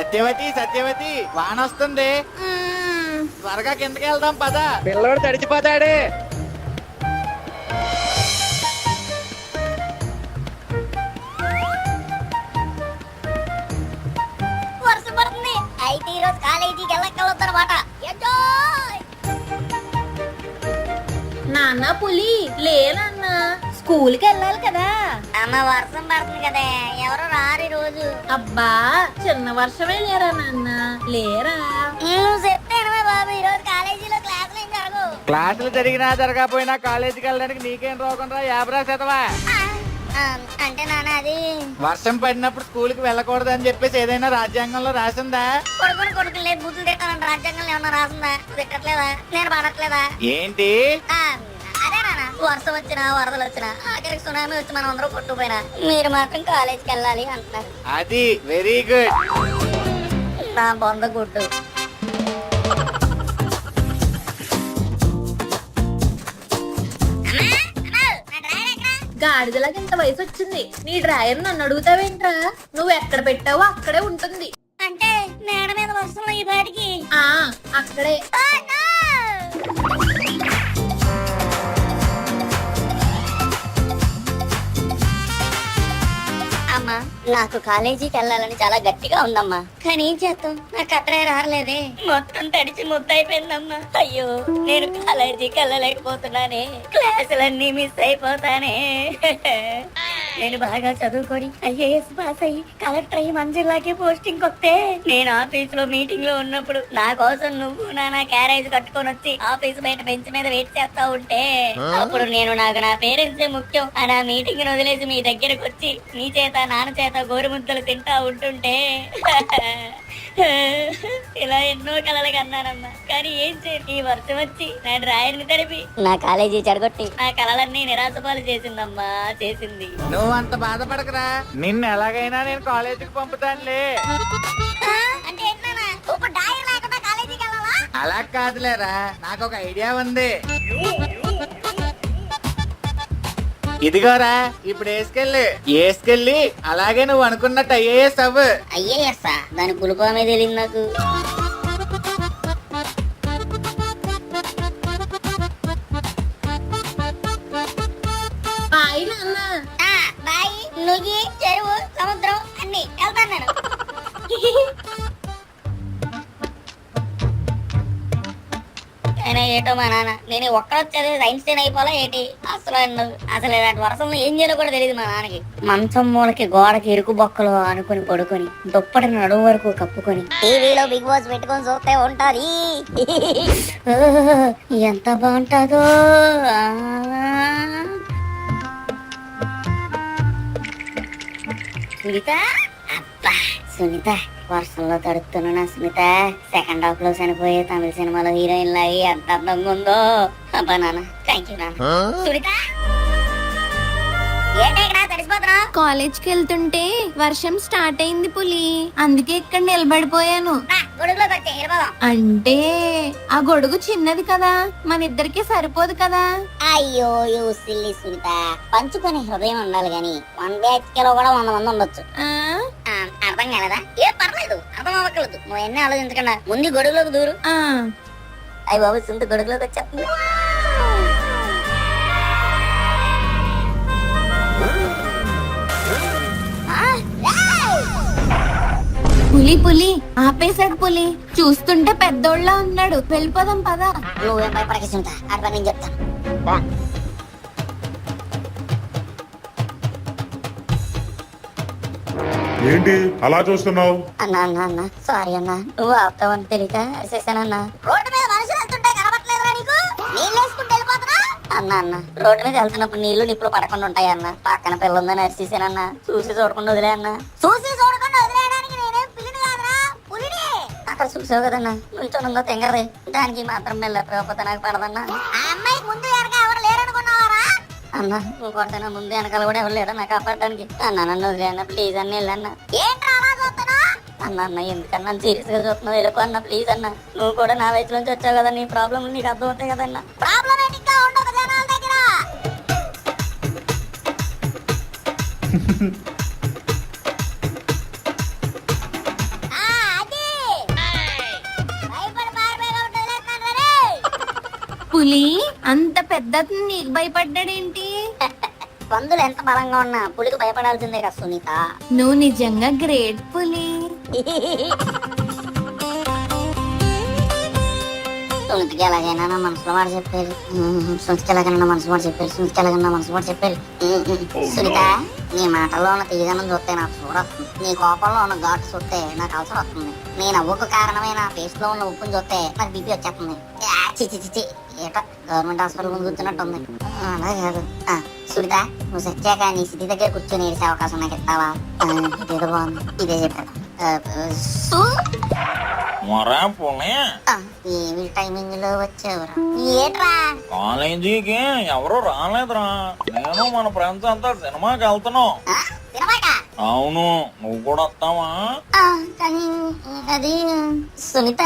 సత్యవతి సత్యవతి వాన వస్తుంది, త్వరగా కిందకి వెళ్దాం పద. పిల్లవాడు తడిచిపోతాడే. వర్షం పడుతుంది, అయితే ఈరోజు కాలేజీకి వెళ్ళక్కలొద్దనమాట. నాన్న పులి లేనన్నా, స్కూల్కి వెళ్ళాలి కదా. అమ్మ వర్షం పడుతుంది కదా, ఎవరు రారు ఈ రోజు. అబ్బా చిన్న వర్షమే లేరా నాన్న, లేరా. నువ్వు చెప్తాను బాబు, ఈ రోజు కాలేజీలో క్లాసులు ఏం జరగవు. క్లాసులు జరిగినా జరగకపోయినా కాలేజీకి వెళ్ళడానికి నీకేం రోగం రా యాభరా శతవా. అంటే నాన్న అది వర్షం పడినప్పుడు స్కూల్ కి వెళ్ళకూడదు అని చెప్పేసి ఏదైనా రాజ్యాంగంలో రాసిందా? కొడుకుని లేదు, బుద్ధులు తిట్టాలంటే రాజ్యాంగంలో ఏమన్నా రాసిందా? తిట్టట్లేదా? నేను పడట్లేదా ఏంటి? అదే నాన్న, వర్షం వచ్చినా వరదలు వచ్చినా ఆఖరికి సునామీ వచ్చి మనం అందరూ కొట్టుకుపోయినా మీరు మాత్రం కాలేజీకి వెళ్ళాలి అంటున్నారు. అది వెరీ గుడ్. నా బొంద గుడ్డు. గాడిదలాగా ఇంత వయసు వచ్చింది, నీ డ్రాయర్ నన్ను అడుగుతావేంట్రా? నువ్వు ఎక్కడ పెట్టావో అక్కడే ఉంటుంది. అంటే మేడ మీద వర్షంలో ఈ పాటికి అక్కడే. అమ్మా, నాకు కాలేజీకి వెళ్ళాలని చాలా గట్టిగా ఉందమ్మా, కానీ ఏం చేస్తాం, నాకు అక్కడే రాలేదే. మొత్తం తడిచి ముద్దయిపోయిందమ్మా. అయ్యో, నేను కాలేజీకి వెళ్ళలేకపోతున్నానే, క్లాసులన్నీ మిస్ అయిపోతానే. నేను బాగా చదువుకొని ఐఏఎస్ పాస్ అయ్యి కలెక్టర్ అయ్యి మంజిలాగే పోస్టింగ్ వస్తే, నేను ఆఫీస్ లో మీటింగ్ లో ఉన్నప్పుడు నా కోసం నువ్వు నా క్యారేజ్ కట్టుకొని వచ్చి ఆఫీస్ బయట బెంచ్ మీద వెయిట్ చేస్తా ఉంటే, అప్పుడు నేను నాకు నా పేరెంట్స్ ముఖ్యం అని ఆ మీటింగ్ వదిలేసి మీ దగ్గరకు వచ్చి నీ చేత నాన్న చేత గోరుముద్దలు తింటా ఉంటుంటే ఇలా ఎన్నో కలలు కన్నానమ్మా. కానీ ఏం చేయండి, ఈ వర్షం వచ్చి నా డ్రాయర్ని తడిపి నా కాలేజీ చెడగొట్టి నా కలలన్నీ నిరాశపాలు చేసిందమ్మా, చేసింది. నువ్వు అంత బాధపడకరా, నిన్ను ఎలాగైనా నేను కాలేజీకి పంపుతానులే. అంటే ఏంటన్నా, ఇప్పుడు డ్రాయర్ లేకుండా కాలేజీకి వెళ్ళాలా? అలా కాదులేరా, నాకు ఒక ఐడియా ఉంది. ఇదిగోరా, ఇప్పుడు వేసుకెళ్ళి అలాగే నువ్వు అనుకున్నట్టు ఐఏఎస్ అవ్వు. ఐఏఎస్ దాని కులుపమే తెలియదు నాకు. బాయ్ నాన్న. బాయ్. నువ్వు చెరువు సముద్రం అన్ని వెళ్తాను నేను. అయినా ఏటో మా నాన్న, నేను ఒక్కడ చదివి ఐన్స్టైన్ అయిపోలా ఏంటి? అసలు ఇలాంటి వర్షంలో ఏం చేయాలో కూడా తెలియదు మా నాన్నకి. మంచం మూలకి గోడకి ఇరుకు బొక్కలు అనుకుని పడుకొని దుప్పటి నడుము వరకు కప్పుకొని టీవీలో బిగ్ బాస్ పెట్టుకొని చూస్తే ఉంటది. ఎంత బాగుంటుందో. సునీత, అబ్బా సునీత, వర్షంలో తడుపుతున్నా సునీత. సెకండ్ హాఫ్ లో చనిపోయే తమిళ సినిమాలో హీరోయిన్ లాగి ఎంత అందంగా ఉందో. అబ్బా నాన్న, థ్యాంక్ యూ నాన్న. సునీత, ఏంటి ఇక్కడ తడిసిపోతున్నా? కాలేజ్కి వెళ్తుంటే వర్షం స్టార్ట్ అయింది పులి, అందుకే ఇక్కడ నిలబడిపోయాను. గొడుగులోకి వచ్చి వెళ్ళిపోదాం. అంటే ఆ గొడుగు చిన్నది కదా, మన ఇద్దరికి సరిపోదు కదా. అయ్యో యూ సిల్లీ సునీత, పంచుకునే హృదయం ఉండాలి గాని వన్ బ్యాచ్ లో కూడా 100 మంది ఉండొచ్చు. అర్థం కాలేదా? ఏ పర్లేదు, అర్థం అవ్వట్లేదు. నువ్వు ఎన్ని ఆలోచించకుండా ముందు గొడుగులోకి దూరు. అయ్యి బాబు, సునీత గొడుగులోకి వచ్చేస్తుంది. పులి పులి ఆపేశాడు పులి, చూస్తుంటే పెద్దోళ్ళ ఉన్నాడు. వెళ్ళిపోదాం పదా. నువ్వేం భయపడక సునీత, అట్లా నేను చెప్తాను. ఏంటి అలా చూస్తున్నావు? అన్నా సారీ అన్నా, నువ్వు ఆపుతావని తెలియక అరిసేసానన్నా. రోడ్డు మీద మనుషులు వెళ్తుంటే కనబట్లేదురా నీకు? నీళ్ళు వేసుకుంటూ వెళ్ళిపోతున్నా. అన్న రోడ్డు మీద వెళ్తున్నప్పుడు నీళ్లు నిప్పులు పడకుండా ఉంటాయి అన్న. పక్కన పిల్ల ఉందని అరిసేసానన్నా. చూసి చూడకుండా వదిలే అన్న. చూసి చూడకుండా వదిలేయడానికి నేనేం పిల్లిని కాదురా, పులిని. అక్కడ చూసావు కదన్నా, నుంచోనుందో తెంగరది, దానికి మాత్రం వెళ్ళకపోతే నాకు పడదన్నా. ఆ అమ్మాయికి ముందు వెనక ఎవరు లేరనుకున్నావారా? అన్న నువ్వు కొడతానా, ముందు వెనకాల కూడా ఎవరు లేరా నాకు కాపాడడానికి? అన్న నన్ను వదిలేయన్న ప్లీజ్ అన్న, వెళ్ళన్నా. అన్న ఎందుకన్నా సీరియస్ గా చూస్తున్నావు, వెళ్ళిపో అన్న ప్లీజ్ అన్న. నువ్వు కూడా నా వయసు నుంచి వచ్చావు కదా, నీ ప్రాబ్లం నీకు అర్థం అవుతాయి కదన్నా. ప్రాబ్లం పులి అంత పెద్ద నీకు భయపడ్డాడేంటి? పందులు ఎంత బలంగా ఉన్నా పులికి భయపడాల్సిందే కదా సునీత. నువ్వు నిజంగా గ్రేట్ పులి. సునీతకి ఎలాగైనా నా మనసులో మాట చెప్పారు. సునీతకి ఎలాగైనా నా మనసు మాట చెప్పారు. సునీతకి ఎలాగైనా నా మనసు మాట చెప్పారు. సునీత, నీ మాటల్లో ఉన్న తీయదనం చూస్తే నాకు చూడొస్తుంది. నీ కోపంలో ఉన్న ఘాటు చూస్తే నాకు అవసరం వస్తుంది. నీ నవ్వుకు కారణమైన ఫేస్ లో ఉన్న ఉప్పుని చూస్తే నాకు బీపీ వచ్చేస్తుంది. చిచి ఏటో గవర్నమెంట్ హాస్పిటల్ ముందు కూర్చున్నట్టుంది. అలా కాదు. సునీత, నువ్వు సచ్చాక నీ సిటీ దగ్గర కూర్చొని ఏడిసే అవకాశం నాకు ఇస్తావా? ఇదేదో బాగుంది, ఇదే చెప్పాను. ఏమి టైమింగ్ లో వచ్చావురా? ఏట్రా? కాలేజీకి ఎవరు రాలేదురా. నేను మన ఫ్రెండ్స్ అంతా సినిమాకి వెళ్తున్నాం. సినిమాకా? అవును, నువ్వు కూడా వస్తావా? కానీ అది సునీత.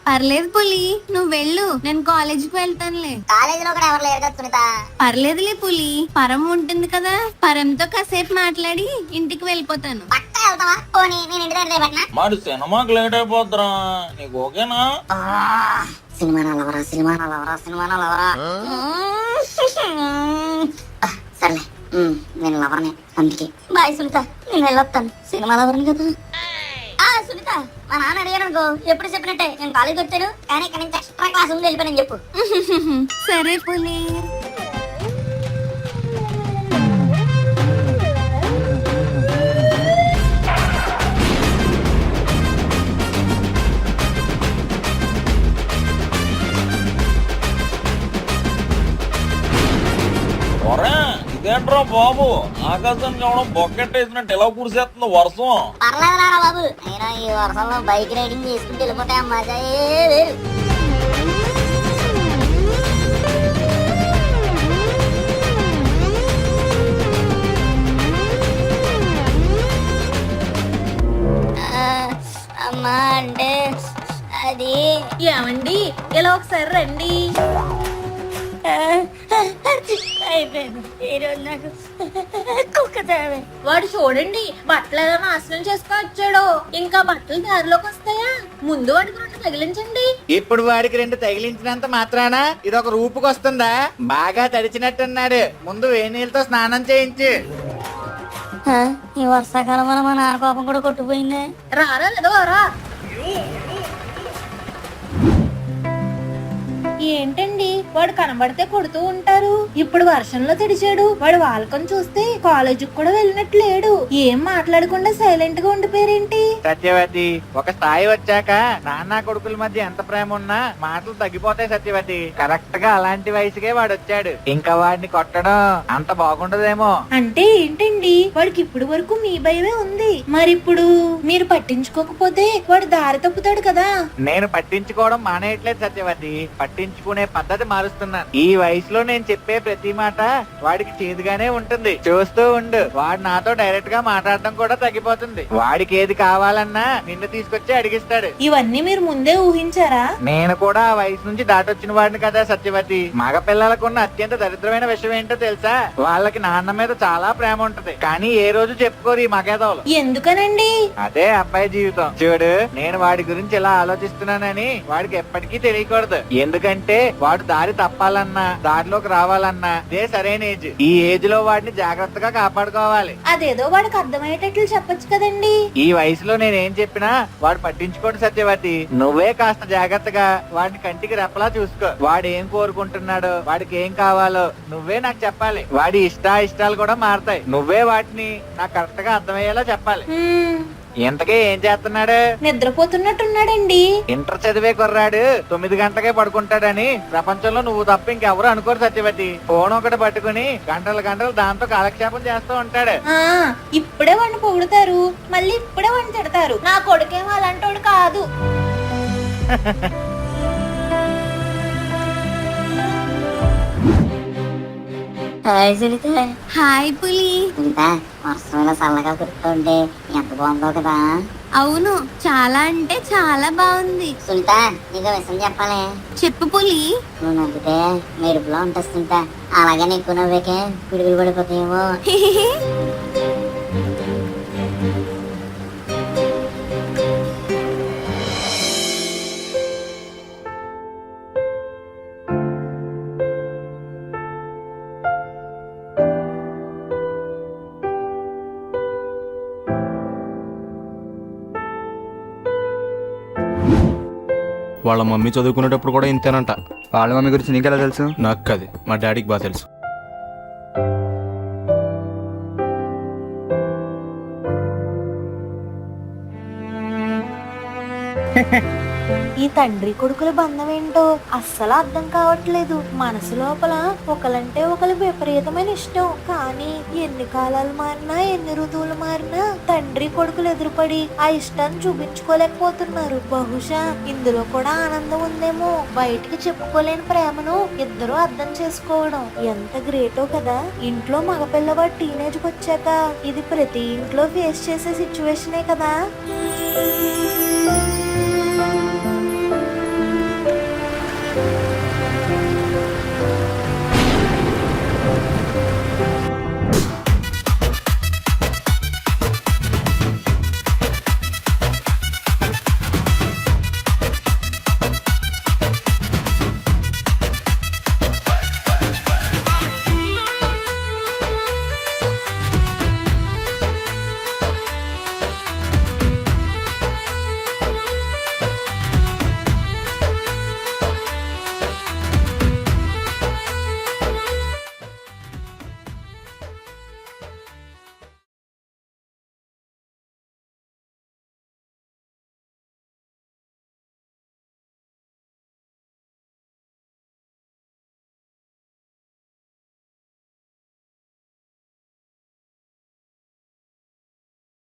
పర్లేదు పులి, నువ్వు వెళ్ళు, నేను కాలేజీకి వెళ్తానులే. కాలేజీలో కూడా ఎవరు లేరు కదా సునీత. పర్లేదులే పులి, పరం ఉంటుంది కదా, పరంతో కాసేపు మాట్లాడి ఇంటికి వెళ్ళిపోతాను. పక్కా వెళ్తావా? పోనీ నేను ఇంటి దగ్గర పెట్టినా. మరి సినిమాకి లేట్ అయిపోద్దురా, నీకు ఓకేనా? సినిమా నలవరా, సినిమా నలవరా, సినిమా నలవరా. సర్లే, నేను లవర్నే, అందుకే బాయ్ సునీత, నేను వెళ్ళొస్తాను. సినిమా లవర్ని కదా. సునీత, మా నాన్న అడిగాను అనుకో, ఎప్పుడు చెప్పినట్టే నేను కాలేజీకి వచ్చాను, కానీ ఇక్కడ నుంచి ఎక్స్ట్రా క్లాస్ ఉంది వెళ్ళిపోయాను చెప్పు. సరే పులి. ఇదేంట్రా బాబు, ఆకాశానికి ఎవడం బొక్కెట్టేసినట్టు ఎలా కురిసేస్తుంది వర్షం. పర్లేదురా బాబు, అయినా ఈ వర్షంలో బైక్ రైడింగ్ చేసుకుంటూ వెళ్ళిపోతే ఆ మజాయే వేరు. అమ్మా, అంటే అది ఏమండి, ఇలా ఒకసారి రండి. అయిపోయింది ఈరోజు నాకు కుక్క తావే. వాడు చూడండి, బట్టలు ఏదో నాశనం చేసుకొని వచ్చాడు. ఇంకా బట్టలు దారిలోకి వస్తాయా? ముందు వాడికి 2 తగిలించండి. ఇప్పుడు వాడికి 2 తగిలించినంత మాత్రాన ఇదొక రూపుకి వస్తుందా? బాగా తడిచినట్టున్నాడు, ముందు వేడి నీళ్ళతో స్నానం చేయించు. ఈ వర్షాకాలం వల్ల మా నాన్న కోపం కూడా కొట్టుపోయింది. రారా లేదో రా. ఏంటండి, వాడు కనబడితే కొడుతూ ఉంటారు. ఇప్పుడు వర్షంలో తడిచాడు. వాడు వాళ్ళకని చూస్తే కాలేజీకి కూడా వెళ్ళినట్టు లేడు. ఏం మాట్లాడకుండా సైలెంట్ గా ఉండిపోయారేంటి? సత్యవతి, ఒక స్థాయి వచ్చాక నాన్న కొడుకుల మధ్య ఎంత ప్రేమ ఉన్నా మాటలు తగ్గిపోతాయి సత్యవతి. కరెక్ట్ గా అలాంటి వయసుకే వాడు వచ్చాడు. ఇంకా వాడిని కొట్టడం అంత బాగుండదేమో. అంటే ఏంటండి, వాడికి ఇప్పుడు వరకు మీ భయమే ఉంది. మరిప్పుడు మీరు పట్టించుకోకపోతే వాడు దారి తప్పుతాడు కదా. నేను పట్టించుకోవడం మానేయట్లేదు సత్యవతి, పట్టించుకునే పద్ధతి మారుస్తున్నాను. ఈ వయసులో నేను చెప్పే ప్రతి మాట వాడికి చేదుగానే ఉంటుంది. చూస్తూ ఉండు, వాడు నాతో డైరెక్ట్ గా మాట్లాడడం కూడా తగ్గిపోతుంది. వాడికి ఏది కావాలన్నా నిన్ను తీసుకొచ్చి అడిగిస్తాడు. ఇవన్నీ మీరు ముందే ఊహించారా? నేను కూడా ఆ వయసు నుంచి దాటొచ్చిన వాడిని కదా సత్యవతి. మగ పిల్లలకున్న అత్యంత దరిద్రమైన విషయం ఏంటో తెలుసా? వాళ్ళకి నాన్న మీద చాలా ప్రేమ ఉంటది, కానీ ఏ రోజు చెప్పుకోరు ఈ మగేదవులు. ఎందుకనండి? అదే అబ్బాయి జీవితం. చూడు, నేను వాడి గురించి ఇలా ఆలోచిస్తున్నానని వాడికి ఎప్పటికీ తెలియకూడదు. ఎందుకంటే వాడు దారి తప్పాలన్నా దారిలోకి రావాలన్నా ఇదే సరైన ఏజ్. ఈ ఏజ్ లో వాడిని జాగ్రత్తగా కాపాడుకోవాలి. అదేదో వాడికి అర్థమయ్యేటట్లు చెప్పొచ్చు కదండి. ఈ వయసులో నేనేం చెప్పినా వాడు పట్టించుకోడు సత్యవతి. నువ్వే కాస్త జాగ్రత్తగా వాడిని కంటికి రెప్పలా చూసుకో. వాడు ఏం కోరుకుంటున్నాడో, వాడికి ఏం కావాలో నువ్వే నాకు చెప్పాలి. వాడి ఇష్టాలు కూడా మారతాయి. నువ్వే వాటిని నాకు కరెక్ట్ గా అర్థమయ్యేలా చెప్పాలి. ఇంతకీ ఏం చేస్తున్నాడు? నిద్రపోతున్నట్టున్నాడండి. ఇంటర్ చదివే కుర్రాడు 9 గంటలకే పడుకుంటాడని ప్రపంచంలో నువ్వు తప్ప ఇంకెవరు అనుకోరు సత్యవతి. ఫోన్ ఒకటి పట్టుకుని గంటలు దాంతో కాలక్షేపం చేస్తూ ఉంటాడు. ఇప్పుడే వాడిని పొగుడుతారు, మళ్ళీ ఇప్పుడే వాడిని తిడతారు. నా కొడుకేమో అలాంటోడు కాదు. హాయ్ పులి. వర్షం ఇలా చల్లగా కురుతుంటే ఎంత బాగుందో కదా. అవును, చాలా అంటే చాలా బాగుంది. సునీత, నీకు విషయం చెప్పాలి. చెప్పు పులి. నువ్వు నవ్వితే మెరుపులో ఉంటుంది సునీత. అలాగే నీకు నవ్వేకే పిడుగులు పడిపోతాయేమో. వాళ్ళ మమ్మీ చదువుకునేటప్పుడు కూడా ఇంతేనంట. వాళ్ళ మమ్మీ గురించి నీకెలా తెలుసు? నాకు అది మా డాడీకి బాగా తెలుసు. ఈ తండ్రి కొడుకుల బంధం ఏంటో అస్సలు అర్థం కావట్లేదు. మనసు లోపల ఒకలంటే ఒకరు విపరీతమైన ఇష్టం, కానీ ఎన్ని కాలాలు మారినా ఎన్ని ఋతువులు మారినా తండ్రి కొడుకులు ఎదురుపడి ఆ ఇష్టాన్ని చూపించుకోలేకపోతున్నారు. బహుశా ఇందులో కూడా ఆనందం ఉందేమో. బయటికి చెప్పుకోలేని ప్రేమను ఇద్దరు అర్థం చేసుకోవడం ఎంత గ్రేటో కదా. ఇంట్లో మగపిల్లవాడు టీనేజ్ కి వచ్చాక ఇది ప్రతి ఇంట్లో ఫేస్ చేసే సిచ్యువేషనే కదా.